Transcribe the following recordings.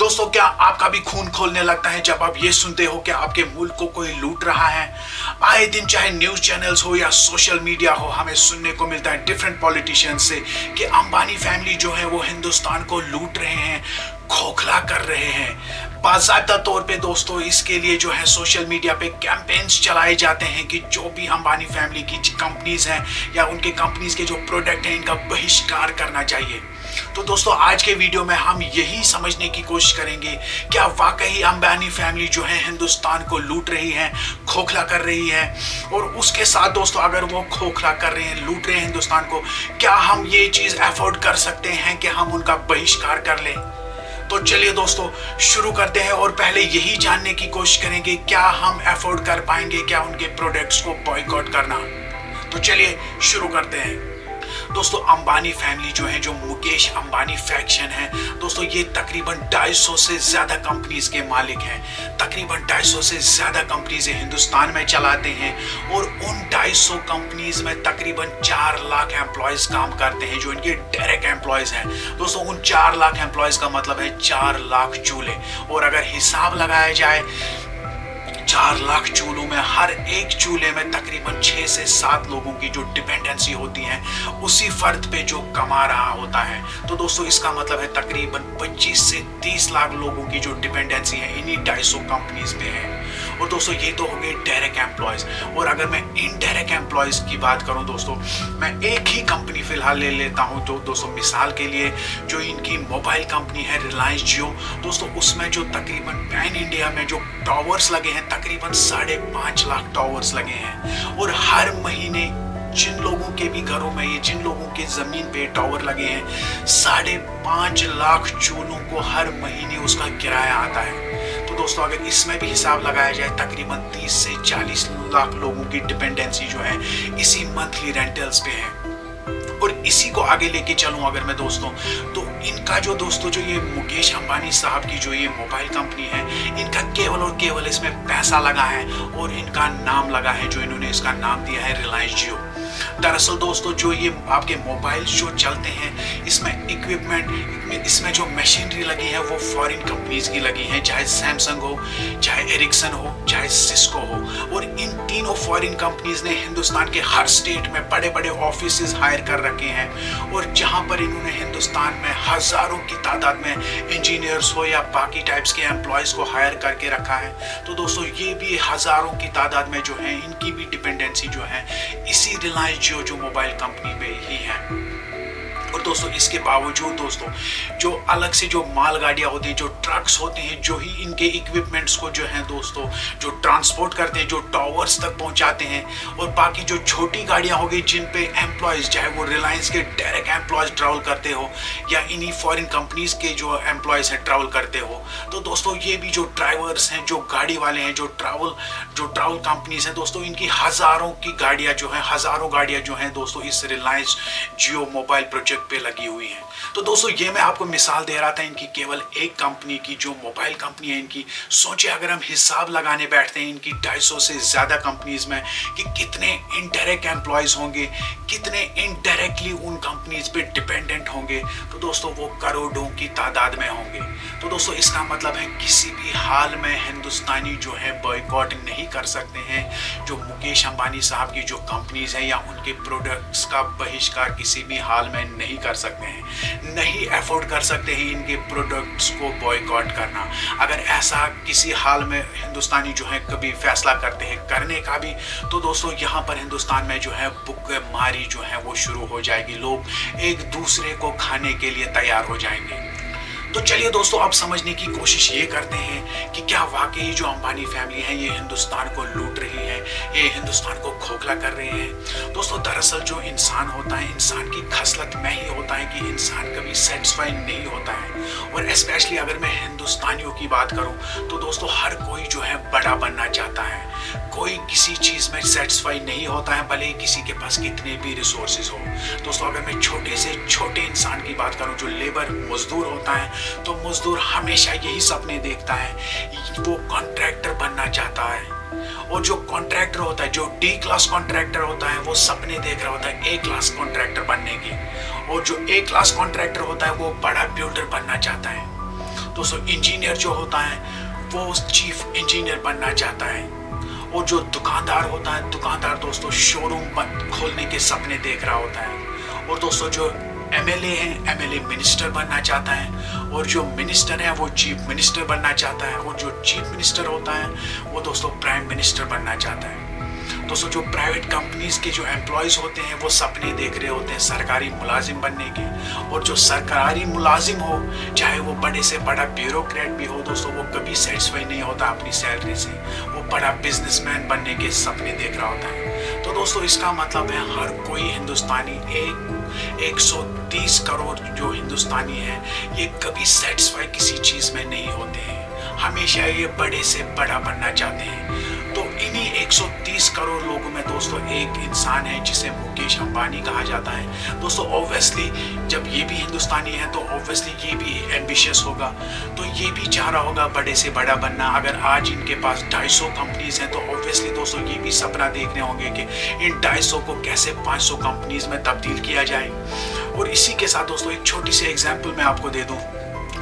दोस्तों, क्या आपका भी खून खोलने लगता है जब आप ये सुनते हो कि आपके मुल्क को कोई लूट रहा है? आए दिन चाहे न्यूज चैनल्स हो या सोशल मीडिया हो, हमें सुनने को मिलता है डिफरेंट पॉलिटिशियंस से कि अंबानी फैमिली जो है वो हिंदुस्तान को लूट रहे हैं, खोखला कर रहे हैं। बाकायदा तौर पे दोस्तों इसके लिए जो है सोशल मीडिया पे कैंपेन्स चलाए जाते हैं कि जो भी अंबानी फैमिली की कंपनीज हैं या उनके कंपनीज के जो प्रोडक्ट हैं इनका बहिष्कार करना चाहिए। तो दोस्तों आज के वीडियो में हम यही समझने की कोशिश करेंगे, क्या वाकई अंबानी फैमिली जो है हिंदुस्तान को लूट रही है, खोखला कर रही है? और उसके साथ दोस्तों अगर वो खोखला कर रहे हैं, लूट रहे हैं हिंदुस्तान को, क्या हम ये चीज अफोर्ड कर सकते हैं कि हम उनका बहिष्कार कर लें? तो चलिए दोस्तों शुरू करते हैं और पहले यही जानने की कोशिश करेंगे क्या हम अफोर्ड कर पाएंगे क्या उनके प्रोडक्ट्स को बॉयकॉट करना। तो चलिए शुरू करते हैं। दोस्तों अंबानी फैमिली जो है, जो मुकेश अंबानी फैक्शन है दोस्तों, ये तकरीबन 250 से ज्यादा कंपनीज के मालिक हैं। तकरीबन 250 से ज्यादा कंपनीज हिंदुस्तान में चलाते हैं और उन 250 कंपनीज में तकरीबन 4 लाख एम्प्लॉयज काम करते हैं जो इनके डायरेक्ट एम्प्लॉयज हैं। दोस्तों उन 4 लाख एम्प्लॉयज का मतलब है 4 लाख चूल्हे, और अगर हिसाब लगाया जाए 4 लाख चूल्हों में हर एक चूल्हे में तकरीबन 6 से 7 लोगों की जो डिपेंडेंसी होती है उसी फर्द पे जो कमा रहा होता है। तो दोस्तों इसका मतलब है तकरीबन 25 से 30 लाख लोगों की जो डिपेंडेंसी है इन्हीं 250 कंपनीज पे है। और दोस्तों ये तो हो गए डायरेक्ट एम्प्लॉयज, और अगर मैं इनडायरेक्ट एम्प्लॉयज की बात करूं दोस्तों, मैं एक ही कंपनी फिलहाल ले लेता हूं। तो दोस्तों मिसाल के लिए जो इनकी मोबाइल कंपनी है रिलायंस जियो, दोस्तों उसमें जो तकरीबन पैन इंडिया में जो टावर्स लगे हैं तकरीबन 5.5 लाख टावर्स लगे हैं, और हर महीने जिन लोगों के भी घरों में, ये जिन लोगों के जमीन पे टावर लगे हैं, 5.5 लाख चूल्हों को हर महीने उसका किराया आता है। तो दोस्तों अगर इसमें भी हिसाब लगाया जाए तकरीबन 30 से 40 लाख लोगों की डिपेंडेंसी जो है इसी मंथली रेंटल्स पे है। और इसी को आगे लेके चलूं अगर मैं दोस्तों, तो इनका जो दोस्तों जो ये मुकेश अंबानी साहब की जो ये मोबाइल कंपनी है, इनका केवल और केवल इसमें पैसा लगा है और इनका नाम लगा है, जो इन्होंने इसका नाम दिया है रिलायंस जियो। दरअसल दोस्तों जो ये आपके मोबाइल जो चलते हैं इसमें इक्विपमेंट, इसमें जो मशीनरी लगी है वो फॉरेन कंपनीज की लगी है, चाहे सैमसंग हो, चाहे एरिक्सन हो, चाहे सिस्को हो। और इन तीनों फॉरेन कंपनीज ने हिंदुस्तान के हर स्टेट में बड़े बड़े ऑफिसेज हायर कर रखे हैं, और जहां पर इन्होंने हिंदुस्तान में हजारों की तादाद में इंजीनियर्स हो या बाकी टाइप्स के एम्प्लॉयज को हायर करके रखा है। तो दोस्तों ये भी हजारों की तादाद में जो है इनकी भी डिपेंडेंसी जो है इसी रिलायंस जियो जो मोबाइल कंपनी पे ही है। और दोस्तों इसके बावजूद दोस्तों जो अलग से जो मालगाड़ियां होती हैं, जो ट्रक्स होते हैं, जो ही इनके इक्विपमेंट्स को जो है दोस्तों जो ट्रांसपोर्ट करते हैं, जो टावर्स तक पहुंचाते हैं, और बाकी जो छोटी गाड़ियां हो गई जिन पे एम्प्लॉयज, चाहे वो रिलायंस के डायरेक्ट एम्प्लॉयज ट्रैवल करते हो या इन्हीं फॉरेन कंपनीज के जो एम्प्लॉयज हैं ट्रैवल करते हो। तो दोस्तों ये भी जो ड्राइवर्स हैं, जो गाड़ी वाले हैं, जो ट्रैवल कंपनीज हैं दोस्तों, इनकी हजारों की गाड़ियां जो हैं, हजारों गाड़ियां जो हैं दोस्तों इस रिलायंस जियो मोबाइल प्रोजेक्ट पे लगी हुई हैं। तो दोस्तों ये मैं आपको मिसाल दे रहा था इनकी केवल एक कंपनी की, जो मोबाइल कंपनी है इनकी। सोचिए अगर हम हिसाब लगाने बैठते हैं इनकी 250 से ज्यादा कंपनीज में कि कितने इनडायरेक्ट एम्प्लॉयज होंगे, कितने इनडायरेक्टली उन कंपनीज पे डिपेंडेंट होंगे, तो दोस्तों वो करोड़ों की तादाद में होंगे। तो दोस्तों इसका मतलब है किसी भी हाल में हिंदुस्तानी जो है बॉयकॉट नहीं कर सकते हैं जो मुकेश अंबानी साहब की जो कंपनीज है, या उनके प्रोडक्ट्स का बहिष्कार किसी भी हाल में नहीं कर सकते हैं, नहीं अफोर्ड कर सकते हैं इनके प्रोडक्ट्स को बॉयकॉट करना। अगर ऐसा किसी हाल में हिंदुस्तानी जो है कभी फैसला करते हैं करने का भी, तो दोस्तों यहाँ पर हिंदुस्तान में जो है भुखमरी जो है वो शुरू हो जाएगी, लोग एक दूसरे को खाने के लिए तैयार हो जाएंगे। तो चलिए दोस्तों अब समझने की कोशिश ये करते हैं कि क्या वाकई जो अंबानी फैमिली है ये हिंदुस्तान को लूट रही है, ये हिंदुस्तान को खोखला कर रहे हैं। दोस्तों दरअसल जो इंसान होता है, इंसान की खसलत में ही होता है कि इंसान कभी सेटिस्फाई नहीं होता है। और स्पेशली अगर मैं हिंदुस्तानियों की बात करूं तो दोस्तों हर कोई जो है बड़ा बनना चाहता है, कोई किसी चीज में सेटिस्फाई नहीं होता है, भले ही किसी के पास कितने भी रिसोर्सेज हो। दोस्तों अगर मैं छोटे से छोटे इंसान की बात करूं, जो लेबर मजदूर होता है, तो मजदूर हमेशा यही सपने देखता है, वो कॉन्ट्रैक्टर बनना चाहता है। और जो कॉन्ट्रैक्टर होता है, जो डी क्लास कॉन्ट्रैक्टर होता है, वो सपने देख रहा होता है ए क्लास कॉन्ट्रैक्टर बनने की। और जो ए क्लास कॉन्ट्रैक्टर होता है वो बड़ा बिल्डर बनना चाहता है। दोस्तों इंजीनियर जो होता है वो चीफ इंजीनियर बनना चाहता है, और जो दुकानदार होता है, दुकानदार दोस्तों शोरूम खोलने के सपने देख रहा होता है। और दोस्तों जो एमएलए है, एमएलए मिनिस्टर बनना चाहता है, और जो मिनिस्टर है वो चीफ मिनिस्टर बनना चाहता है, और जो चीफ मिनिस्टर होता है वो दोस्तों प्राइम मिनिस्टर बनना चाहता है। दोस्तों जो प्राइवेट कंपनीज के जो एम्प्लॉयज होते हैं वो सपने देख रहे होते हैं सरकारी मुलाजिम बनने के, और जो सरकारी मुलाजिम हो, चाहे वो बड़े से बड़ा ब्यूरोक्रेट भी हो दोस्तों, वो कभी सेटिस्फाई नहीं होता अपनी सैलरी से, वो बड़ा बिजनेसमैन बनने के सपने देख रहा होता है। तो दोस्तों इसका मतलब है हर कोई हिंदुस्तानी 130 करोड़ जो हिंदुस्तानी है ये कभी सेटिस्फाई किसी चीज में नहीं होते हैं, हमेशा ये बड़े से बड़ा बनना चाहते हैं। तो इन्हीं 130 करोड़ लोगों में दोस्तों एक इंसान है जिसे मुकेश अंबानी कहा जाता है। दोस्तों ऑब्वियसली जब ये भी हिंदुस्तानी है तो ऑब्वियसली ये भी एम्बिशियस होगा, तो ये भी चाह रहा होगा बड़े से बड़ा बनना। अगर आज इनके पास 250 कंपनीज हैं तो ऑब्वियसली दोस्तों ये भी सपना देख रहे होंगे कि इन 250 को कैसे 500 कंपनीज में तब्दील किया जाए। और इसी के साथ दोस्तों एक छोटी सी एग्जाम्पल मैं आपको दे दूँ।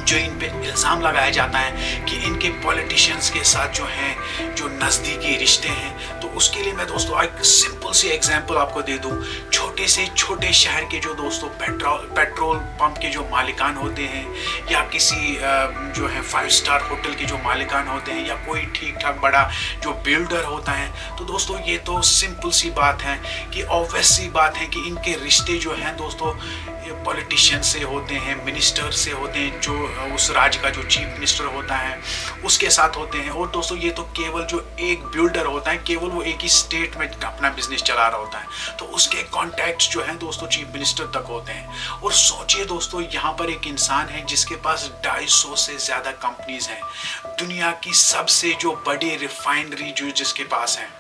जो इन पे इल्ज़ाम लगाया जाता है कि इनके पॉलिटिशियंस के साथ जो हैं जो नज़दीकी रिश्ते हैं, तो उसके लिए मैं दोस्तों एक सिंपल सी एग्जांपल आपको दे दूं। छोटे से छोटे शहर के जो दोस्तों पेट्रोल पंप के जो मालिकान होते हैं, या किसी जो है 5 स्टार होटल के जो मालिकान होते हैं, या कोई ठीक ठाक बड़ा जो बिल्डर होता है, तो दोस्तों ये तो सिंपल सी बात है कि ऑब्वियस सी बात है कि इनके रिश्ते जो हैं दोस्तों पॉलिटिशियन से होते हैं, मिनिस्टर से होते हैं, जो उस राज्य का जो चीफ मिनिस्टर होता है उसके साथ होते हैं। और दोस्तों ये तो केवल जो एक बिल्डर होता है, केवल वो एक ही स्टेट में अपना बिजनेस चला रहा होता है, तो उसके कॉन्टैक्ट्स जो हैं दोस्तों चीफ मिनिस्टर तक होते हैं। और सोचिए दोस्तों यहाँ पर एक इंसान है जिसके पास 250 से ज़्यादा कंपनीज हैं, दुनिया की सबसे जो बड़ी रिफाइनरी जो जिसके पास है।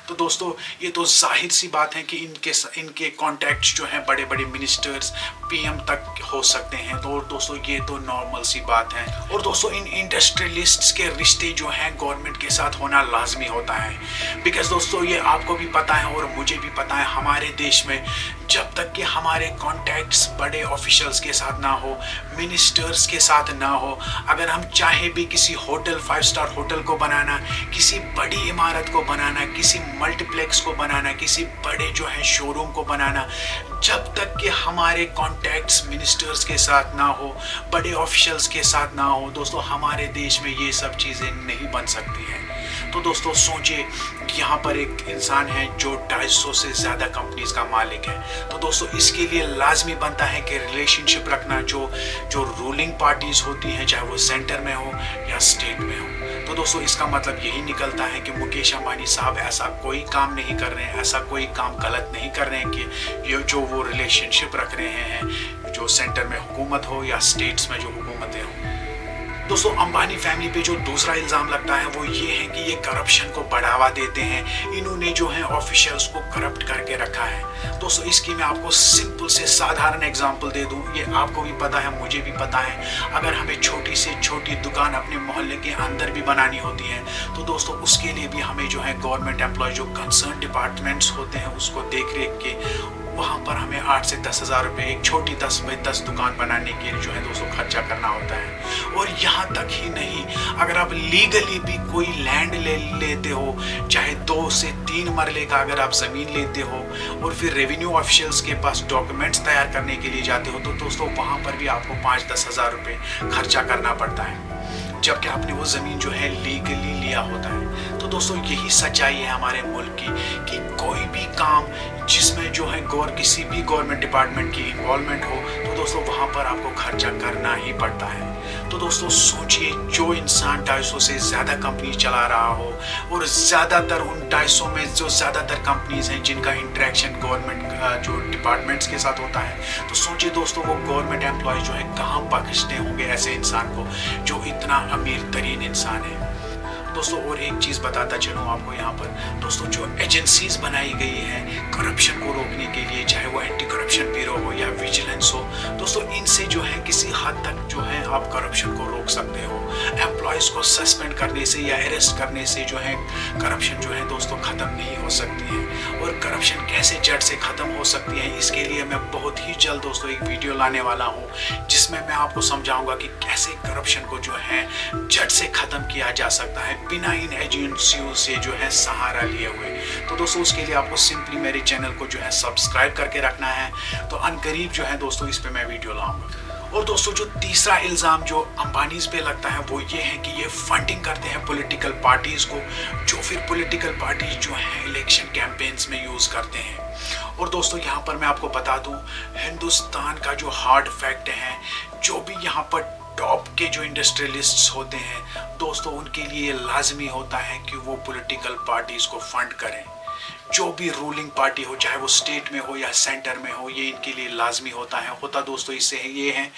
तो दोस्तों ये तो जाहिर सी बात है कि इनके कॉन्टैक्ट्स जो हैं बड़े बड़े मिनिस्टर्स, पीएम तक हो सकते हैं। तो दोस्तों ये तो नॉर्मल सी बात है। और दोस्तों इन इंडस्ट्रियलिस्ट्स के रिश्ते जो हैं गवर्नमेंट के साथ होना लाजमी होता है, बिकॉज दोस्तों ये आपको भी पता है और मुझे भी पता है, हमारे देश में जब तक कि हमारे कॉन्टैक्ट्स बड़े ऑफिशियल्स के साथ ना हो, मिनिस्टर्स के साथ ना हो, अगर हम चाहे भी किसी होटल 5 स्टार होटल को बनाना, किसी बड़ी इमारत को बनाना, किसी मल्टीप्लेक्स को बनाना, किसी बड़े जो है शोरूम को बनाना, जब तक कि हमारे कॉन्टैक्ट्स मिनिस्टर्स के साथ ना हो, बड़े ऑफिशियल्स के साथ ना हो, दोस्तों हमारे देश में ये सब चीज़ें नहीं बन सकती हैं। तो दोस्तों सोचिए यहाँ पर एक इंसान है जो 250 से ज़्यादा कंपनीज का मालिक है। तो दोस्तों इसके लिए लाजमी बनता है कि रिलेशनशिप रखना जो रूलिंग पार्टीज होती हैं, चाहे वो सेंटर में हो या स्टेट में हो। तो दोस्तों इसका मतलब यही निकलता है कि मुकेश अंबानी साहब ऐसा कोई काम नहीं कर रहे हैं, ऐसा कोई काम गलत नहीं कर रहे हैं कि ये जो वो रिलेशनशिप रख रहे हैं, जो सेंटर में हुकूमत हो या स्टेट्स में जो हुकूमतें हो। दोस्तों अंबानी फैमिली पे जो दूसरा इल्ज़ाम लगता है वो ये है कि ये करप्शन को बढ़ावा देते हैं, इन्होंने जो है ऑफिशियल्स को करप्ट करके रखा है। दोस्तों इसकी मैं आपको सिंपल से साधारण एग्जांपल दे दूं, ये आपको भी पता है, मुझे भी पता है। अगर हमें छोटी से छोटी दुकान अपने मोहल्ले के अंदर भी बनानी होती है, तो दोस्तों उसके लिए भी हमें जो है गवर्नमेंट एम्प्लॉय जो कंसर्न डिपार्टमेंट्स होते हैं उसको देख रेख के वहाँ पर हमें 8 से 10 हज़ार रुपये एक छोटी 10 बाई 10 दुकान बनाने के लिए जो है दोस्तों खर्चा करना होता है। और यहाँ तक ही नहीं, अगर आप लीगली भी कोई लैंड ले लेते हो, चाहे 2 से 3 मरले का अगर आप ज़मीन लेते हो और फिर रेवेन्यू ऑफिशियल्स के पास डॉक्यूमेंट्स तैयार करने के लिए जाते हो, तो दोस्तों वहाँ पर भी आपको 5-10 हज़ार रुपये खर्चा करना पड़ता है, जबकि आपने वो ज़मीन जो है लीगली लिया होता है। तो दोस्तों यही सच्चाई है हमारे मुल्क की कि कोई भी काम जिसमें जो है किसी भी गवर्नमेंट डिपार्टमेंट की इन्वॉल्वमेंट हो, तो दोस्तों वहाँ पर आपको खर्चा करना ही पड़ता है। तो दोस्तों सोचिए, जो इंसान 250 से ज़्यादा कंपनी चला रहा हो और ज़्यादातर उन 250 में जो ज़्यादातर कंपनीज हैं जिनका इंटरेक्शन गवर्नमेंट जो डिपार्टमेंट्स के साथ होता है, तो सोचिए दोस्तों वो गवर्नमेंट एम्प्लॉय जो है कहाँ बख्शते होंगे ऐसे इंसान को जो इतना अमीर तरीन इंसान है। दोस्तों और एक चीज़ बताता चलूँ आपको यहाँ पर, दोस्तों जो एजेंसीज बनाई गई हैं करप्शन को रोकने के लिए, चाहे वो एंटी करप्शन ब्यूरो हो या विजिलेंस हो, दोस्तों इनसे जो है किसी हद तक जो है आप करप्शन को रोक सकते हो। एम्प्लॉय एम्प्लॉयज़ को सस्पेंड करने से या अरेस्ट करने से जो है करप्शन जो है दोस्तों ख़त्म नहीं हो सकती है। और करप्शन कैसे जड़ से ख़त्म हो सकती है, इसके लिए मैं बहुत ही जल्द दोस्तों एक वीडियो लाने वाला हूँ जिसमें मैं आपको समझाऊंगा कि कैसे करप्शन को जो है जड़ से ख़त्म किया जा सकता है बिना इन एजेंसियों से जो है सहारा लिए हुए। तो दोस्तों उसके लिए आपको सिंपली मेरे चैनल को जो है सब्सक्राइब करके रखना है। तो अनकरीब जो है दोस्तों इस पे मैं वीडियो लाऊंगा। और दोस्तों जो तीसरा इल्ज़ाम जो अंबानीज़ पे लगता है वो ये है कि ये फंडिंग करते हैं पॉलिटिकल पार्टीज़ को, जो फिर पॉलिटिकल पार्टीज जो हैं इलेक्शन कैंपेन्स में यूज़ करते हैं। और दोस्तों यहाँ पर मैं आपको बता दूँ, हिंदुस्तान का जो हार्ड फैक्ट है, जो भी यहाँ पर टॉप के जो इंडस्ट्रियलिस्ट्स होते हैं दोस्तों, उनके लिए लाजमी होता है कि वो पॉलिटिकल पार्टीज़ को फंड करें। जो भी रूलिंग पार्टी हो, चाहे वो स्टेट में हो या सेंटर में हो, ये इनके लिए लाजमी होता है। होता दोस्तों इससे है ये है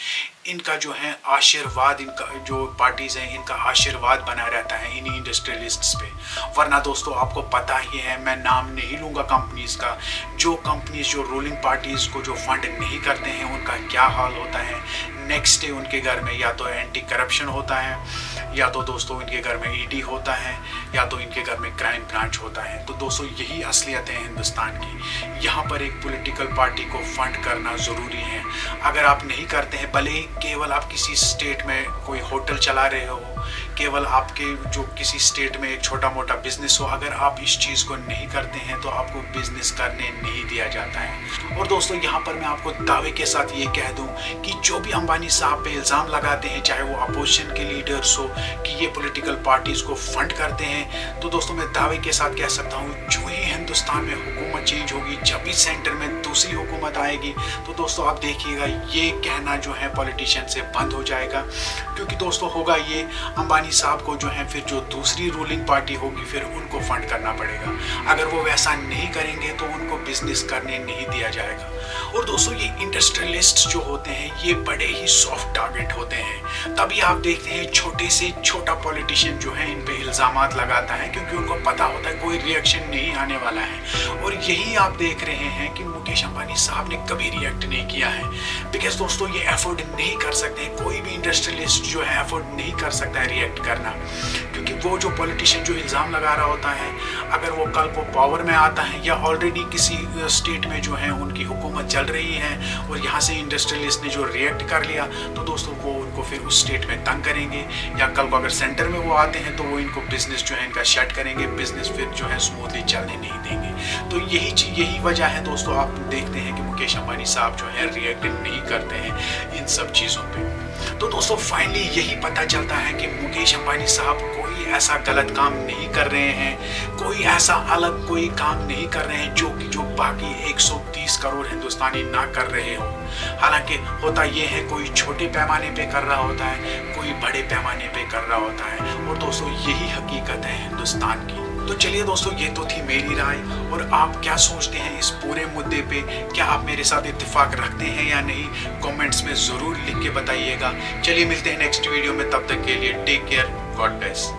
इनका जो है आशीर्वाद, इनका जो पार्टीज़ हैं इनका आशीर्वाद बना रहता है इन्हीं इंडस्ट्रियलिस्ट्स पे। वरना दोस्तों आपको पता ही है, मैं नाम नहीं लूँगा कंपनीज़ का, जो कंपनीज जो रूलिंग पार्टीज़ को जो फंड नहीं करते हैं उनका क्या हाल होता है। नेक्स्ट डे उनके घर में या तो एंटी करप्शन होता है, या तो दोस्तों इनके घर में ईडी होता है, या तो इनके घर में क्राइम ब्रांच होता है। तो दोस्तों यही असलियत है हिंदुस्तान की। यहाँ पर एक पॉलिटिकल पार्टी को फंड करना ज़रूरी है। अगर आप नहीं करते हैं, भले ही केवल आप किसी स्टेट में कोई होटल चला रहे हो, केवल आपके जो किसी स्टेट में एक छोटा मोटा बिजनेस हो, अगर आप इस चीज़ को नहीं करते हैं तो आपको बिजनेस करने नहीं दिया जाता है। और दोस्तों यहाँ पर मैं आपको दावे के साथ ये कह दूँ कि जो भी अंबानी साहब पे इल्ज़ाम लगाते हैं, चाहे वो अपोजिशन के लीडर्स हो कि ये पॉलिटिकल पार्टीज़ को फंड करते हैं, तो दोस्तों मैं दावे के साथ कह सकता हूँ जो ही हिंदुस्तान में हुकूमत चेंज होगी, जब भी सेंटर में दूसरी हुकूमत आएगी, तो दोस्तों आप देखिएगा ये कहना जो है पॉलिटिशियन से बंद हो जाएगा। क्योंकि दोस्तों होगा ये, अंबानी साहब को जो है फिर जो दूसरी रूलिंग पार्टी होगी फिर उनको फंड करना पड़ेगा। अगर वो वैसा नहीं करेंगे तो उनको बिजनेस करने नहीं दिया जाएगा। और दोस्तों ये इंडस्ट्रियलिस्ट जो होते हैं ये बड़े ही सॉफ्ट टारगेट होते हैं। तभी आप देखते हैं छोटे से छोटा पॉलिटिशियन जो है इन पे इल्ज़ामात लगाता है, क्योंकि उनको पता होता है कोई रिएक्शन नहीं आने वाला है। और यही आप देख रहे हैं कि मुकेश अंबानी साहब ने कभी रिएक्ट नहीं किया है, बिकॉज दोस्तों ये एफोर्ड नहीं कर सकते, कोई भी इंडस्ट्रियलिस्ट जो है एफोर्ड नहीं कर सकता है रिएक्ट करना। क्योंकि वो जो पॉलिटिशियन जो इल्ज़ाम लगा रहा होता है, अगर वो कल को पावर में आता है या ऑलरेडी किसी स्टेट में जो है उनकी हुकूमत चल रही है और यहाँ से इंडस्ट्रियलिस्ट ने जो रिएक्ट कर लिया, तो दोस्तों वो उनको फिर उस स्टेट में तंग करेंगे। या कल को अगर सेंटर में वो आते हैं तो वो इनको बिजनेस जो है इनका शट करेंगे, बिजनेस फिर जो है स्मूथली चलने नहीं देंगे। तो यही वजह है दोस्तों, आप देखते हैं कि मुकेश अंबानी साहब जो है रिएक्ट नहीं करते हैं इन सब चीज़ों पे। तो दोस्तों फाइनली यही पता चलता है कि मुकेश अंबानी साहब कोई ऐसा गलत काम नहीं कर रहे हैं, कोई ऐसा अलग कोई काम नहीं कर रहे हैं जो बाकी 130 करोड़ हिंदुस्तानी ना कर रहे हो। हालांकि होता ये है, कोई छोटे पैमाने पे कर रहा होता है, कोई बड़े पैमाने पे कर रहा होता है। और दोस्तों यही हकीकत है हिंदुस्तान की। तो चलिए दोस्तों ये तो थी मेरी राय, और आप क्या सोचते हैं इस पूरे मुद्दे पे? क्या आप मेरे साथ इत्तेफाक रखते हैं या नहीं? कमेंट्स में ज़रूर लिख के बताइएगा। चलिए मिलते हैं नेक्स्ट वीडियो में, तब तक के लिए टेक केयर, गॉड ब्लेस।